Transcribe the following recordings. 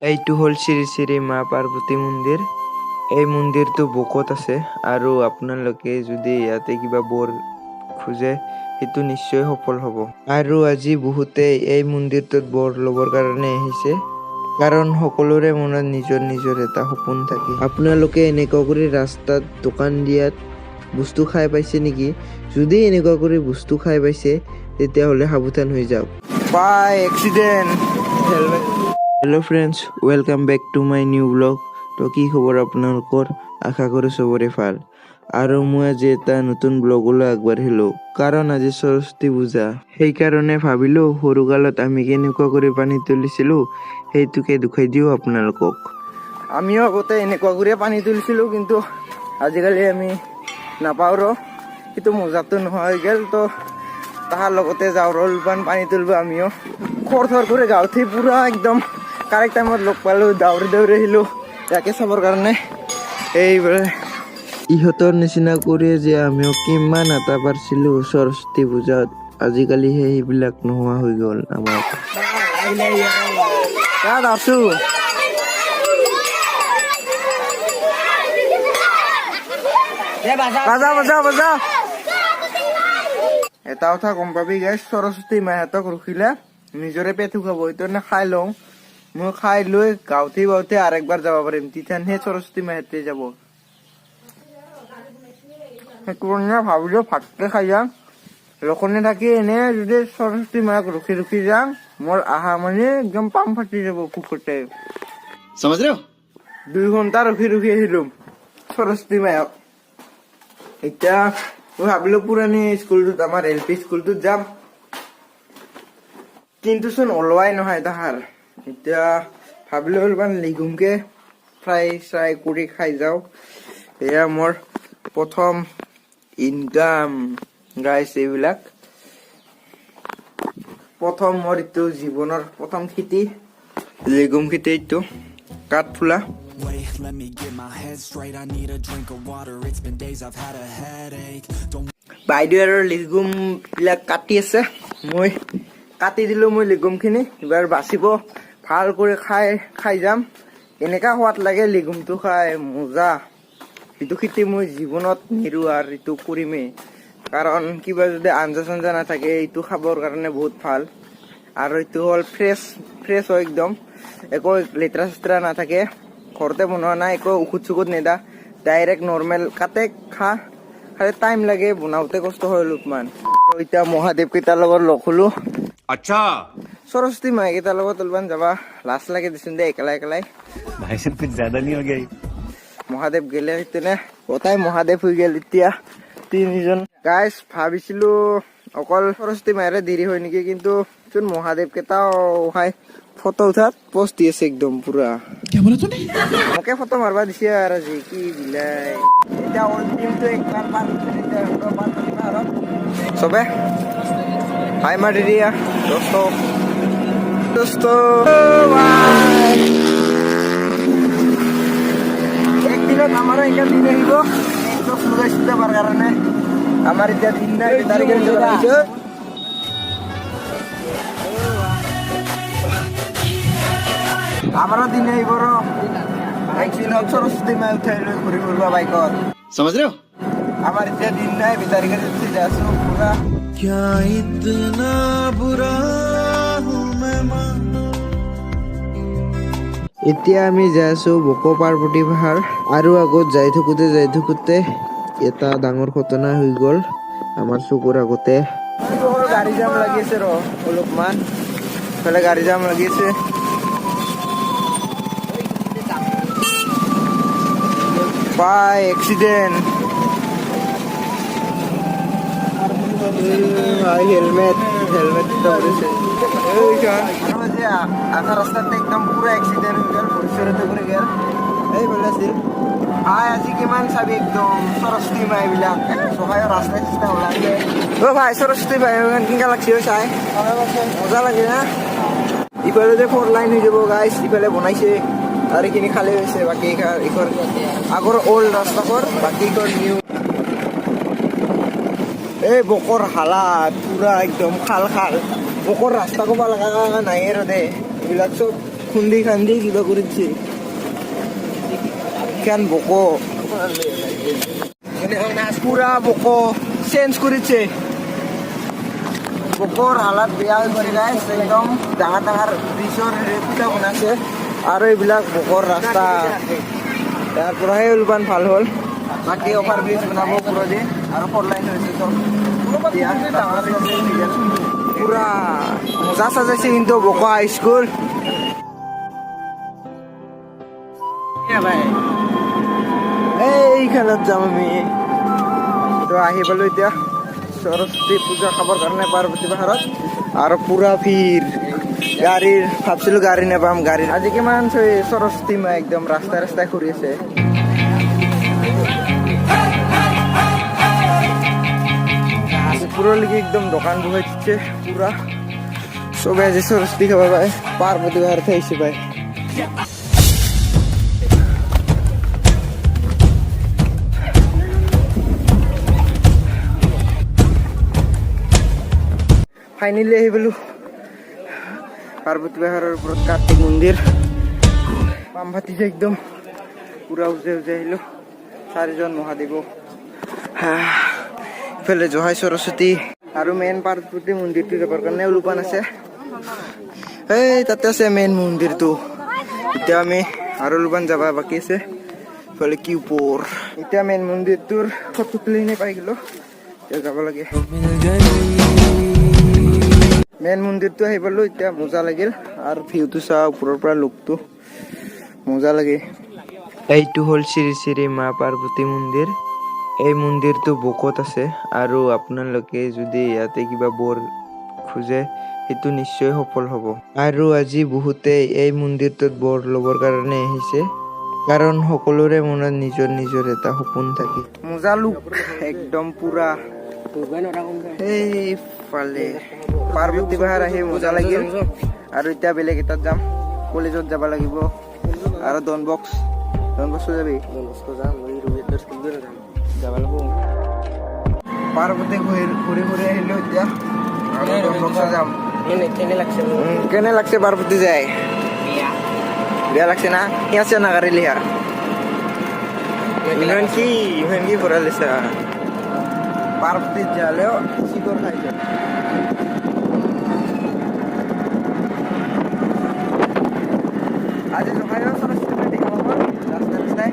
এইটো হ'ল শ্ৰী শ্ৰী মা পাৰ্বতী মন্দিৰ। এই মন্দিৰটো বুকত আছে আৰু আপোনালোকে যদি ইয়াতে কিবা বৰ খোজে সেইটো নিশ্চয় সফল হ'ব। আৰু আজি বহুতে এই মন্দিৰটোত বৰ ল'বৰ কাৰণে আহিছে, কাৰণ সকলোৰে মনত নিজৰ নিজৰ এটা সপোন থাকে। আপোনালোকে এনেকুৱা কৰি ৰাস্তাত দোকান দিয়াত বস্তু খাই পাইছে নেকি? যদি এনেকুৱা কৰি বস্তু খাই পাইছে তেতিয়াহ'লে সাৱধান হৈ যাওক। By accident. Hello' friends, welcome back to my new blog. তো কি খবৰ আপোনালোকৰ? আশা কৰোঁ চবৰে ভাল। আৰু মই আজি এটা নতুন ব্লগলৈ আগবাঢ়িলোঁ, কাৰণ আজি সৰস্বতী পূজা। সেইকাৰণে ভাবিলোঁ সৰুকালত আমি কেনেকুৱা কৰি পানী তুলিছিলোঁ সেইটোকে দেখুৱাই দিওঁ আপোনালোকক। আমিও আগতে এনেকুৱা কৰিয়ে পানী তুলিছিলোঁ, কিন্তু আজিকালি আমি নাপাওঁ ৰ, কিন্তু মজাটো নোহোৱা হৈ গ'ল। তো তাহাৰ লগতে যাওঁ অলপমান পানী তুলিব। আমিও খৰ থৰ কৰি গাঁৱতে পূৰা একদম কাৰেক্ট টাইমত লগ পালোঁ, দৌৰি দৌৰি আহিলোঁ ইয়াকে চাবৰ কাৰণে। এইবোৰে ইহঁতৰ নিচিনা কৰিয়ে যে আমিও কিমান আটা পাৰিছিলোঁ সৰস্বতী পূজাত। আজিকালি সেইবিলাক নোহোৱা হৈ গ'ল আমাৰ। তাত আছোঁ বাজা এটা কথা গম পাবি গাইছ, সৰস্বতী মাহঁতক ৰখিলে নিজৰে পেট শুকাব। সেইটো খাই লওঁ, মই খাই লৈ গাঁৱতে বাওঁতে আৰু একবাৰ যাব পাৰিম, তেতিয়াহে সৰস্বতী মাহঁতে যাব। সেইটো কাৰণে ভাবিলোঁ ভাতকে খাই যাম। লখনে থাকি এনে যদি সৰস্বতী মাক ৰখি ৰখি যাম, মোৰ আহা মানে একদম পাম ফাটি যাব পুখুৰতে। 2 ঘণ্টা ৰখি ৰখি আহিলোঁ সৰস্বতী মায়ক। এতিয়া মই ভাবিলোঁ পুৰণি স্কুলটোত, আমাৰ LP স্কুলটোত যাম, কিন্তু চোন ওলোৱাই নহয় তাহাৰ। এতিয়া ভাবিলোঁ অলপমান লিগুমকে ফ্ৰাই চাই কৰি খাই যাওঁ। এয়া মোৰ প্ৰথম ইনকাম গাইছ। এইবিলাক প্ৰথম মোৰ এইটো জীৱনৰ প্ৰথম খেতি, লেগুম খেতি। এইটো কাঠফুলা। বাইদেউ আৰু লেগুম বিলাক কাটি আছে, মই কাটি দিলোঁ। মই লেগুমখিনি এবাৰ বাচিব ভাল কৰি খাই যাম। এনেকা সোৱাদ লাগে লেগুমটো খাই, মজা। এইটো খেতি মই জীৱনত নেৰোঁ আৰু এইটো কৰিমেই, কাৰণ কিবা যদি আঞ্জা চাঞ্জা নাথাকে এইটো খাবৰ কাৰণে বহুত ভাল। আৰু এইটো হ'ল ফ্ৰেছ হয় একদম, একো লেতেৰা চেতেৰা নাথাকে, ঘৰতে বনোৱা নাই, একো ঔষধ চৌষধ নেদা, ডাইৰেক্ট নৰ্মেল কাটে খা। খালি টাইম লাগে বনাওঁতে, কষ্ট হয় অলপমান। এতিয়া মহাদেৱ কেইটাৰ লগত লগ হ'লো। আচ্ছা, সৰস্বতী মাই কেইটাৰ লগত অলপমান যাবা লাজ লাগে দেচোন দে, একেলাই মহাদেৱ গেলে তেনে গোটাই মহাদেৱ হৈ গেল এতিয়া 3জন। গাইজ ভাবিছিলোঁ অকল সৰস্বতী মায়েৰে দেৰি হয় নেকি, কিন্তু চোন মহাদেৱ কেইটাও খাই ফটো উঠাত পোষ্ট দি আছে একদম পুৰা। মোকে ফটো মাৰবা দিছে আৰু আজি কি দিলাই। এতিয়া অল টিমটো একবাৰ চবে হাই মাৰি দিয়া দোস্ত। একদিনত আমাৰো এতিয়া দিন আহিব যাবাৰ কাৰণে। আমাৰ এতিয়া দিন নাই, আমাৰো দিন আহিব ৰ। একদিনত সৰস্বতী মাই উঠাই লৈ ঘূৰি ফুৰিবা বাইকত। আমাৰ এতিয়া দিন নাই, বেটাৰী গাড়ী উঠি যাই আছো পুৰা। এতিয়া আমি যাই আছো বক পাৰ্বতী পাহাৰ, আৰু আগত যাই থাকোতে এটা ডাঙৰ ঘটনা হৈ গ'ল আমাৰ চকুৰ আগতে। গাড়ী জাম লাগি আছে ৰ অলপমান, ইফালে গাড়ী জাম লাগি আছে। বাই এক্সিডেণ্ট। হেলমেট আধা ৰাস্তাতে একদম পুৰা এক্সিডেণ্ট হৈ গ'ল, ভৰিচৰতে পৰি গ'ল। এই ভাল আছিল ভাই, আজি কিমান চাবি একদম সৰস্বতী মাই বিলাক সহায়ৰ ৰাস্তা চাস্তা ওলাই যায়। অ' ভাই সৰস্বতী মাই কেনেকা লাগছে চাই? মজা লাগে না। ইফালে যে 4 লাইন হৈ যাব গাইছ, ইফালে বনাইছে আৰু এইখিনি খালী হৈছে। বাকী এইখন আগৰ অল্ড ৰাস্তাখন, বাকী নিউ। এই বকৰ হালাত পুৰা একদম খাল বকৰ ৰাস্তা ক'ব লগা নাই আৰু দে। এইবিলাক চব খুন্দি খান্দি কিবা কৰেছে কেন বকো পুৰা বকো চেঞ্জ কৰেছে বকৰ হালাত বেয়া হৈ পৰে গাইছ একদম ডাঙৰ ডাঙৰ ব্ৰিজৰ ৰেপুটা বনাইছে আৰু এইবিলাক বকৰ ৰাস্তা তাৰ পৰাহে অলপমান ভাল হ'ল বাকী অভাৰ ব্ৰিজ বনাব পুৰদি আৰু ফ'ৰ লাইন হৈছে চব পুৰা মজা সাজাইছে কিন্তু বকা হাইস্কুল এইখানত যাম আমি তো আহি পালো এতিয়া সৰস্বতী পূজা খাবৰ কাৰণে পাৰ্বতী পাহাৰত আৰু পুৰা ভিৰ গাড়ীৰ ভাবছিলো গাড়ী নাপাম গাড়ী আজি কিমান সৰস্বতী মা একদম ৰাস্তাই ৰাস্তাই ঘূৰি আছে পুৰলৈকে একদম দোকান বহাই দিচ্ছে পুৰা চবে আজি সৰস্বতী খাব পায় পাৰ্বতী পাহাৰত আহিছে পায় ফাইনেলি আহি পালো পাৰ্বতী পাহাৰৰ ওপৰত কাৰ্তিক মন্দিৰ পাম ভাতিছে একদম পুৰা উজাই উজাই আহিলো চাৰিজন মহাদেৱ ইফালে জহাই সৰস্বতী আৰু মেইন পাৰ্বতী মন্দিৰটো যাবৰ কাৰণে অলপমান আছে এই তাতে আছে মেইন মন্দিৰটো এতিয়া আমি আৰু অলপমান যাব বাকী আছে ইফালে কি ওপৰ এতিয়া মেইন মন্দিৰটোৰ ফটো তুলি পাই গলো এতিয়া যাব লাগে মেইন মন্দিৰটো আহি পালো এতিয়া মজা লাগিল আৰু ভিউটো চা ওপৰৰ পৰা লুকটো মজা লাগে এইটো হ'ল শ্ৰী শ্ৰী মা পাৰ্বতী মন্দিৰ এই মন্দিৰটো বুকত আছে আৰু আপোনালোকে যদি ইয়াতে কিবা বৰ খোজে সেইটো নিশ্চয় সফল হ'ব আৰু আজি বহুতে এই মন্দিৰটোত বৰ ল'বৰ কাৰণে আহিছে কাৰণ সকলোৰে মনত নিজৰ নিজৰ এটা সপোন থাকে মজা লুক একদম পুৰা এইফালে পাৰ্বতী পাহাৰ আহি মজা লাগিল আৰু এতিয়া বেলেগ এটাত যাম কলেজত যাব লাগিব আৰু ডন বক্স যাবি যাব লাগিব পাৰ্বতী ঘূৰি ঘূৰি আহিলো এতিয়া আৰু ডন বক্সত যাম কেনে লাগছে পাৰ্বতী যায় বেয়া লাগছে না কি আছে না গাড়ী ইমান কি ভৰা লৈছা পাৰ্বতীত যালেও চিকৰ খাইছে আজি জহাইৰ সৰস্বতী দেখাব ৰাস্তা ৰাস্তাই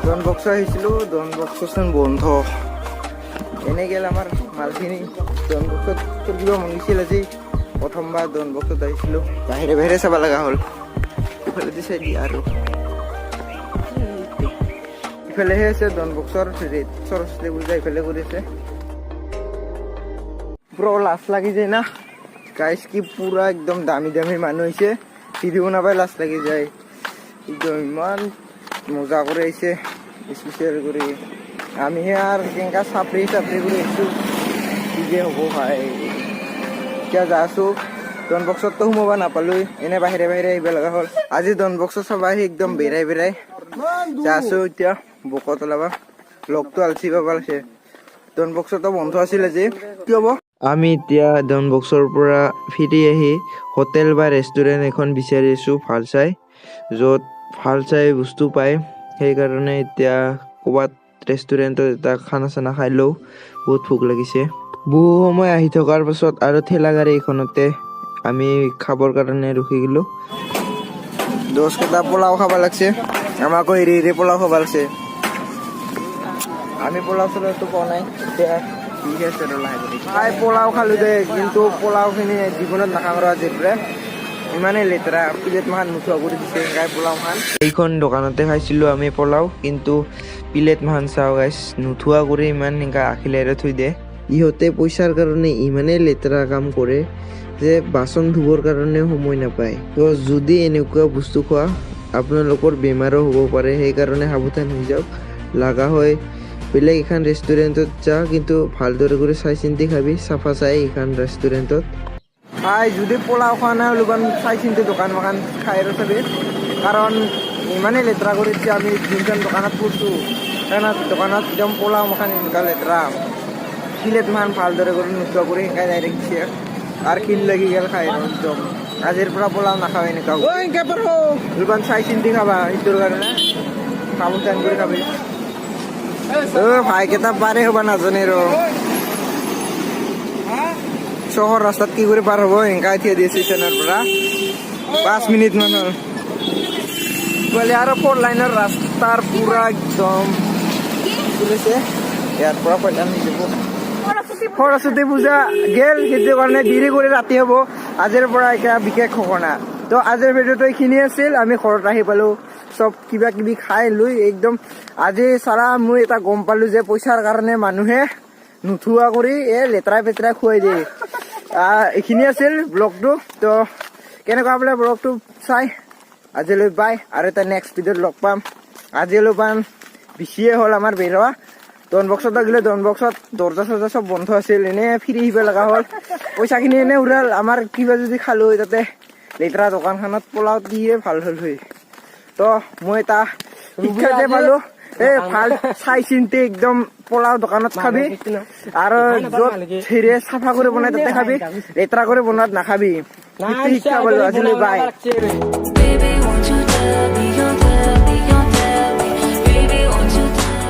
ডন বক্স আহিছিলো ডন বক্সচোন বন্ধ এনে গেল আমাৰ মালখিনি ডন বক্সত কিবা মনিছিল আজি প্ৰথমবাৰ ডন বক্সত আহিছিলো বাহিৰে বাহিৰে চাব লগা হ'ল ইফালে দিছে আৰু ইফালেহে আছে ডন বক্সৰ সৰস্বতী পূজা ইফালে কৰিছে পুৰা লাজ লাগি যায় না গাইছ কি পুৰা একদম দামী দামী মানুহ হৈছে ভিডিঅ' নাপাই লাজ লাগি যায় একদম ইমান মজা কৰি আহিছে স্পেচিয়েল কৰি আমিহে আৰু কেনেকা চাপৰি কৰি আহিছোঁ কি যে হ'ব ভাই এতিয়া যা আছোঁ ডন বক্সততো সোমাব নাপালোঁ এনে বাহিৰে বাহিৰে আহিব লগা হ'ল আজি ডন বক্সত চাব আহি একদম বেৰাই যা আছোঁ এতিয়া বুকত ওলাবা লগটো আলচি পাব লাগছে ডন বক্সতো বন্ধ আছিল আজি কি হ'ব আমি এতিয়া ডন বক্সৰ পৰা ফিৰি আহি হোটেল বা ৰেষ্টুৰেণ্ট এখন বিচাৰি আছোঁ ভাল চাই য'ত ভাল চাই বস্তু পায় সেইকাৰণে এতিয়া ক'ৰবাত ৰেষ্টুৰেণ্টত এটা খানা চানা খাই লওঁ বহুত ভোক লাগিছে বহু সময় আহি থকাৰ পাছত আৰু ঠেলা গাড়ী এখনতে আমি খাবৰ কাৰণে ৰখি গ'লোঁ 10 কেইটা পোলাও খাব লাগছে আমাকো এৰি পোলাও খাব লাগছে আমি পোলাও চলাওটো পোৱা নাই এতিয়া ঠিক আছে লাহে পোলাও খালোঁ দে কিন্তু পোলাওখিনি জীৱনত নাখাওঁ আজিৰ পৰা ইমানেই লেতেৰা প্লেট মাখান নোথোৱা কৰি দিছে গাই পোলাও খান এইখন দোকানতে খাইছিলোঁ আমি পোলাও কিন্তু প্লেট মাখান চাওঁ গাইছ নোথোৱা কৰি ইমান এনেকা আখিলেৰে থৈ দিয়ে ইহঁতে পইচাৰ কাৰণে ইমানেই লেতেৰা কাম কৰে যে বাচন ধুবৰ কাৰণে সময় নাপায় তো যদি এনেকুৱা বস্তু খোৱা আপোনালোকৰ বেমাৰো হ'ব পাৰে সেইকাৰণে সাৱধান হৈ যাওক লগা হয় বেলেগ এখন ৰেষ্টুৰেণ্টত যা কিন্তু ভালদৰে কৰি চাই চিন্তি খাবি চাফা চাই এইখন ৰেষ্টুৰেণ্টত খাই যদি পোলাও খোৱা নাই অলপমান চাই চিন্তি দোকান মাখান খাই আৰু চাবি কাৰণ ইমানেই লেতেৰা কৰি দিছে আমি যোনখন দোকানত পঢ়ছোঁ সেইখন দোকানত একদম পোলাও মাখান এনেকুৱা লেতেৰা প্লেট মাখান ভালদৰে কৰি নোচোৱা কৰি সেনেকৈ ডাইৰেক্ট দিছে আৰু খিল লাগি গেল খাই একদম আজিৰ পৰা পোলাও নাখাওঁ এনেকুৱা অলপমান চাই চিন্তি খাবা সেইটোৰ কাৰণে সাৱধান কৰি খাবি ভাইকেইটা পাৰে হ'ব নাজানে ৰ চহৰ ৰাস্তাত কি কৰি পাৰ হ'ব এনেকা থিয় দিয়ে ষ্টেচনৰ পৰা 5 মিনিট মান হ'ল বোলে আৰু 4 লাইনৰ ৰাস্তাৰ পুৰা একদম চলিছে ইয়াৰ পৰা পইচা নিদিব সৰস্বতী পূজা গেল সেইটো কাৰণে দেৰি কৰি ৰাতি হ'ব আজিৰ পৰা এতিয়া বিশেষ ঘটনা তো আজিৰ ভিডিঅ'টো এইখিনি আছিল আমি ঘৰত আহি পালো চব কিবা কিবি খাই লৈ একদম আজি চাৰা মই এটা গম পালো যে পইচাৰ কাৰণে মানুহে নুঠুৱা কৰি লেতেৰা পেতেৰা খুৱাই দিয়ে এইখিনি আছিল ব্লগটো তো কেনেকুৱা বোলে ব্লগটো চাই আজিলৈ বাই আৰু এটা নেক্সট ভিডিঅ'ত লগ পাম আজিলৈ পাম বেছিয়ে হ'ল আমাৰ বেৰোৱা ডন বক্সত গ'লে ডন বক্সত দৰ্জা চৰ্জা চব বন্ধ আছিল এনে ফিৰি আহিব লগা হ'ল পইচাখিনি এনে উৰাল আমাৰ কিবা যদি খালো তাতে লেতেৰা দোকানখনত পোলাও দিয়ে ভাল হ'ল হয় তো মই এটা শিক্ষাতে পালো ভাল চাই চিন্তি একদম পোলাও দোকানত খাবি আৰু য'ত হেৰি চাফা কৰি বনাই তাতে খাবি লেতেৰা কৰি বনোৱাত নাখাবি শিক্ষা পালো আজিলৈ বাই